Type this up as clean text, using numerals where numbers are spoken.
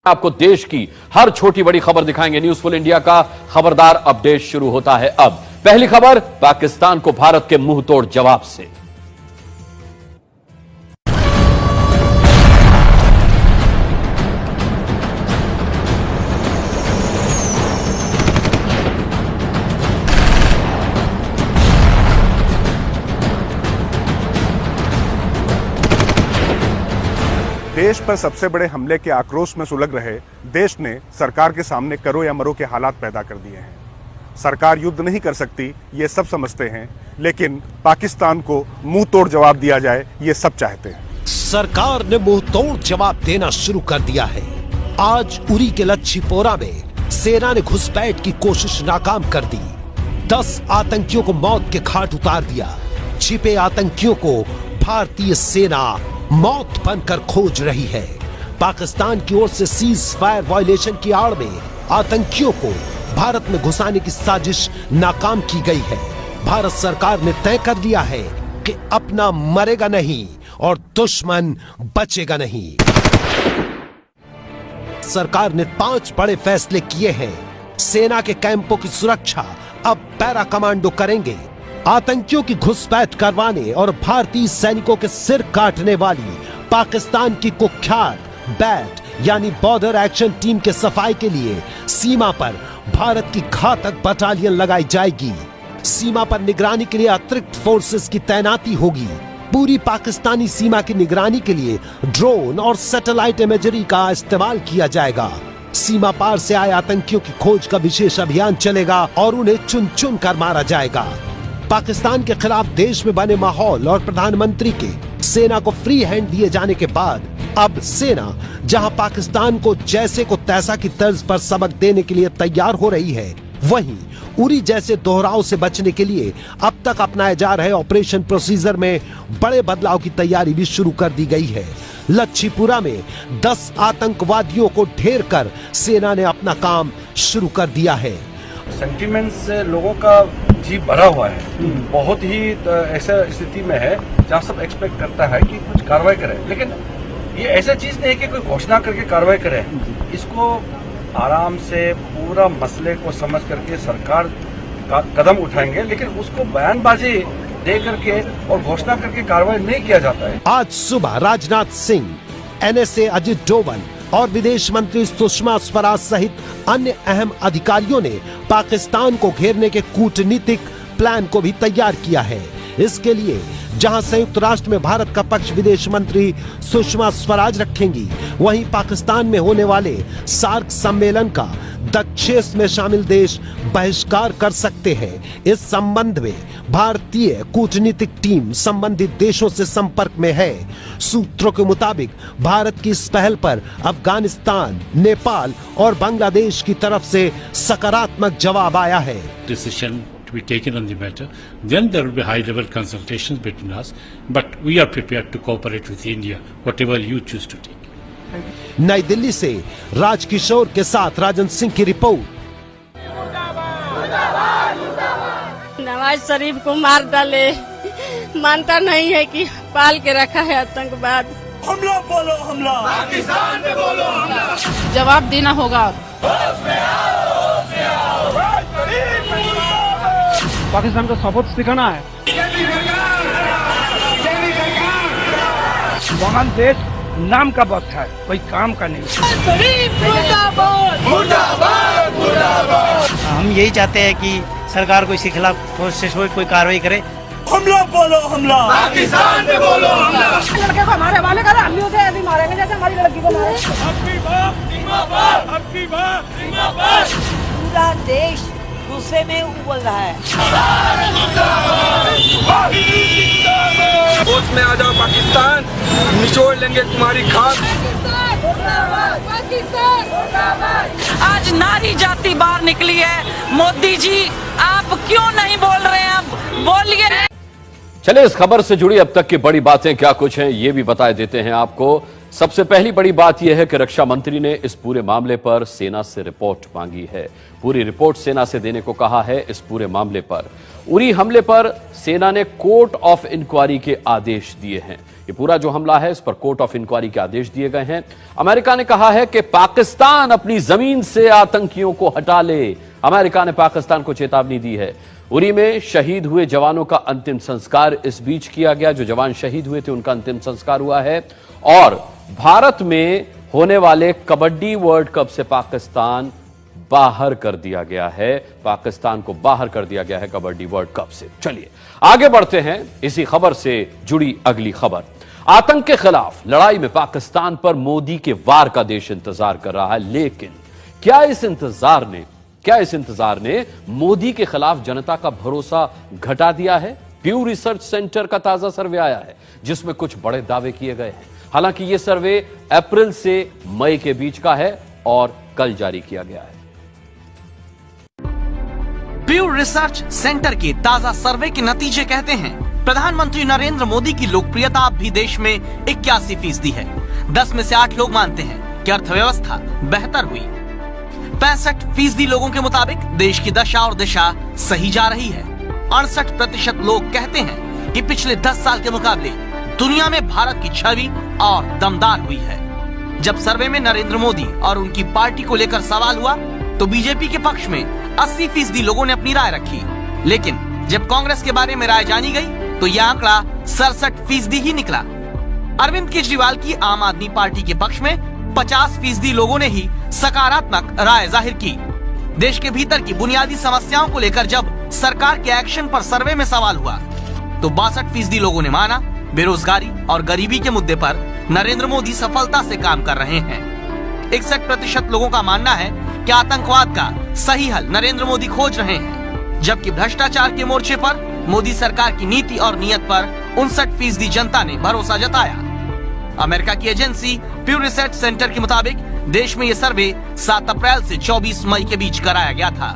आपको देश की हर छोटी बड़ी खबर दिखाएंगे। न्यूज फुल इंडिया का खबरदार अपडेट शुरू होता है अब। पहली खबर पाकिस्तान को भारत के मुंह तोड़ जवाब से। देश पर सबसे बड़े हमले के आक्रोश में सुलग रहे देश ने सरकार के सामने करो या मरो के हालात पैदा कर दिए हैं। सरकार युद्ध नहीं कर सकती, ये सब समझते हैं, लेकिन पाकिस्तान को मुंह तोड़ जवाब दिया जाए, ये सब चाहते हैं। सरकार ने मुंह तोड़ जवाब देना शुरू कर दिया है। आज उरी के लच्छीपोरा में सेना ने घुसपैठ की कोशिश नाकाम कर दी। 10 आतंकियों को मौत के घाट उतार दिया। छिपे आतंकियों को भारतीय सेना मौत बनकर खोज रही है। पाकिस्तान की ओर से सीज फायर वायलेशन की आड़ में आतंकियों को भारत में घुसाने की साजिश नाकाम की गई है। भारत सरकार ने तय कर लिया है कि अपना मरेगा नहीं और दुश्मन बचेगा नहीं। सरकार ने 5 बड़े फैसले किए हैं। सेना के कैंपों की सुरक्षा अब पैरा कमांडो करेंगे। आतंकियों की घुसपैठ करवाने और भारतीय सैनिकों के सिर काटने वाली पाकिस्तान की कुख्यात बैट यानी बॉर्डर एक्शन टीम के सफाई के लिए सीमा पर भारत की घातक बटालियन लगाई जाएगी। सीमा पर निगरानी के लिए अतिरिक्त फोर्सेस की तैनाती होगी। पूरी पाकिस्तानी सीमा की निगरानी के लिए ड्रोन और सैटेलाइट इमेजरी का इस्तेमाल किया जाएगा। सीमा पार से आए आतंकियों की खोज का विशेष अभियान चलेगा और उन्हें चुन चुन कर मारा जाएगा। पाकिस्तान के खिलाफ देश में बने माहौल और प्रधानमंत्री के सेना को फ्री हैंड दिए जाने के बाद अब सेना जहां पाकिस्तान को जैसे को तैसा की तर्ज पर सबक देने के लिए तैयार हो रही है, वहीं उरी जैसे दोहराव से बचने के लिए अब तक अपनाए जा रहे ऑपरेशन प्रोसीजर में बड़े बदलाव की तैयारी भी शुरू कर दी गई है। लच्छीपुरा में 10 आतंकवादियों को ढेर कर सेना ने अपना काम शुरू कर दिया है। सेंटिमेंट से लोगों का जी भरा हुआ है। बहुत ही ऐसा स्थिति में है जहाँ सब एक्सपेक्ट करता है कि कुछ कार्रवाई करें, लेकिन ये ऐसा चीज नहीं है कि कोई घोषणा करके कार्रवाई करे। इसको आराम से पूरा मसले को समझ करके सरकार का कदम उठाएंगे, लेकिन उसको बयानबाजी दे करके और घोषणा करके कार्रवाई नहीं किया जाता है। आज सुबह राजनाथ सिंह, NSA अजित डोवल और विदेश मंत्री सुषमा स्वराज सहित अन्य अहम अधिकारियों ने पाकिस्तान को घेरने के कूटनीतिक प्लान को भी तैयार किया है। इसके लिए जहां संयुक्त राष्ट्र में भारत का पक्ष विदेश मंत्री सुषमा स्वराज रखेंगी, वहीं पाकिस्तान में होने वाले सार्क सम्मेलन का दक्षेश में शामिल देश बहिष्कार कर सकते हैं। इस संबंध में भारतीय कूटनीतिक टीम संबंधित देशों से संपर्क में है। सूत्रों के मुताबिक भारत की इस पहल पर अफगानिस्तान, नेपाल और बांग्लादेश की तरफ से सकारात्मक जवाब आया है। Decision to be taken on the matter, then there will be high-level consultations between us. But we are prepared to cooperate with India, whatever you choose to take. नई दिल्ली से राजकिशोर के साथ राजन सिंह की रिपोर्ट। नवाज शरीफ को मार डाले, मानता नहीं है कि पाल के रखा है आतंकवाद। हमला बोलो हमला, पाकिस्तान पे बोलो हमला, जवाब देना होगा। पाकिस्तान को सबक सिखाना है। वहाँ देश नाम का वक्त है, कोई काम का नहीं। हम यही चाहते हैं कि सरकार को इसके खिलाफ कोई कार्रवाई करे। हमला बोलो हमला, पाकिस्तान पे बोलो हमला। लड़के को हमारे हवाले करो, हम भी उसे ऐसे मारेंगे जैसे हमारी लड़की को मारे। पूरा देश गुस्से में उबल रहा है। होश में आ जाओ पाकिस्तान, निचोड़ लेंगे तुम्हारी खाक। आज नारी जाति बाहर निकली है। मोदी जी आप क्यों नहीं बोल रहे हैं? अब बोलिए। चलिए इस खबर से जुड़ी अब तक की बड़ी बातें क्या कुछ हैं ये भी बता देते हैं आपको। सबसे पहली बड़ी बात यह है कि रक्षा मंत्री ने इस पूरे मामले पर सेना से रिपोर्ट मांगी है। पूरी रिपोर्ट सेना से देने को कहा है। इस पूरे मामले पर उरी हमले पर सेना ने कोर्ट ऑफ इंक्वायरी के आदेश दिए हैं। ये पूरा जो हमला है इस पर कोर्ट ऑफ इंक्वायरी के आदेश दिए गए हैं। अमेरिका ने कहा है कि पाकिस्तान अपनी जमीन से आतंकियों को हटा ले। अमेरिका ने पाकिस्तान को चेतावनी दी है। उरी में शहीद हुए जवानों का अंतिम संस्कार इस बीच किया गया। जो जवान शहीद हुए थे उनका अंतिम संस्कार हुआ है। और भारत में होने वाले कबड्डी वर्ल्ड कप से पाकिस्तान बाहर कर दिया गया है। पाकिस्तान को बाहर कर दिया गया है कबड्डी वर्ल्ड कप से। चलिए आगे बढ़ते हैं। इसी खबर से जुड़ी अगली खबर, आतंक के खिलाफ लड़ाई में पाकिस्तान पर मोदी के वार का देश इंतजार कर रहा है। लेकिन क्या इस इंतजार ने मोदी के खिलाफ जनता का भरोसा घटा दिया है? प्यू रिसर्च सेंटर का ताजा सर्वे आया है जिसमें कुछ बड़े दावे किए गए हैं। हालांकि यह सर्वे अप्रैल से मई के बीच का है और कल जारी किया गया है। प्यू रिसर्च सेंटर के ताजा सर्वे के नतीजे कहते हैं प्रधानमंत्री नरेंद्र मोदी की लोकप्रियता अब भी देश में 81% है। 10 में से 8 लोग मानते हैं कि अर्थव्यवस्था बेहतर हुई। 65% लोगों के मुताबिक देश की दशा और दिशा सही जा रही है। 68% लोग कहते हैं कि पिछले 10 साल के मुकाबले दुनिया में भारत की छवि और दमदार हुई है। जब सर्वे में नरेंद्र मोदी और उनकी पार्टी को लेकर सवाल हुआ तो बीजेपी के पक्ष में 80% लोगों ने अपनी राय रखी। लेकिन जब कांग्रेस के बारे में राय जानी गई तो यह आंकड़ा 67% ही निकला। अरविंद केजरीवाल की आम आदमी पार्टी के पक्ष में 50% लोगों ने ही सकारात्मक राय जाहिर की। देश के भीतर की बुनियादी समस्याओं को लेकर जब सरकार के एक्शन पर सर्वे में सवाल हुआ तो 62% लोगों ने माना बेरोजगारी और गरीबी के मुद्दे पर नरेंद्र मोदी सफलता से काम कर रहे हैं। 61% लोगों का मानना है कि आतंकवाद का सही हल नरेंद्र मोदी खोज रहे हैं, जबकि भ्रष्टाचार के मोर्चे पर मोदी सरकार की नीति और नीयत पर 59% जनता ने भरोसा जताया। अमेरिका की एजेंसी प्यू रिसर्च सेंटर के मुताबिक देश में यह सर्वे 7 अप्रैल से 24 मई के बीच कराया गया था।